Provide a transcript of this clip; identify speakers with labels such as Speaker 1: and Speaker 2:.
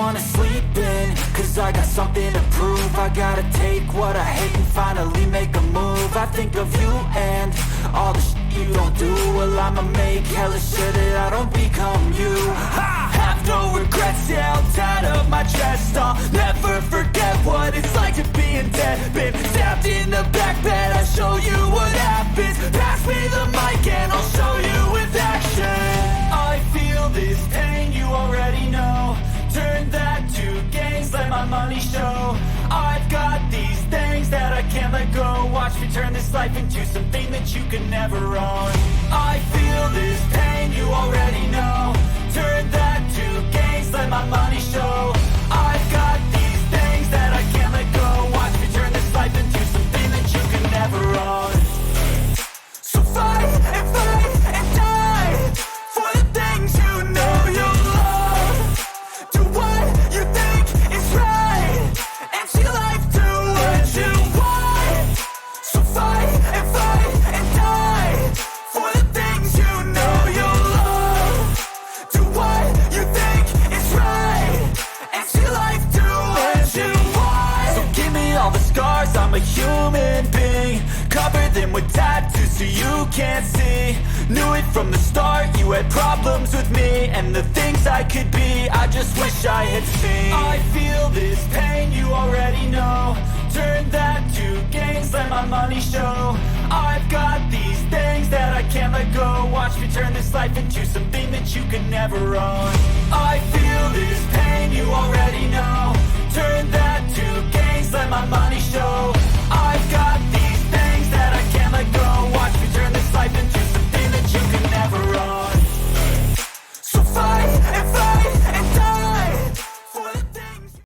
Speaker 1: wanna sleep in, cause I got something to prove. I gotta take what I hate and finally make a move. I think of you and all the shit you don't do. Well, I'ma make hella sure that I don't become you. I have no regrets, yeah, I'll tie up my chest. I'll never forget what it's like to be in debt. Been stabbed in the back bed, I'll show you what happens. Pass me the mic and I'll show you with action. I feel this pain, you already know. Turn that to gains, let my money show. I've got these things that I can't let go. Watch me turn this life into something that you can never own. I feel this pain, you already know. Turn that to gains, let my money show. I've got these things that I can't let go. Watch me turn this life into something that you can never own. So fight and die for the things you know you love. Do what you think is right and see life do what you want. So fight and die for the things you know you love. Do what you think is right and see life do what you want. So give me all the scars, I'm a human being. Cover them with tattoos so you can't see. Knew it from the start, you had problems with me and the things I could be, I just wish I had seen. I feel this pain, you already know. Turn that to gains, let my money show. I've got these things that I can't let go. Watch me turn this life into something that you can never own. I feel this pain, you already know. Turn that to gains, let my money show.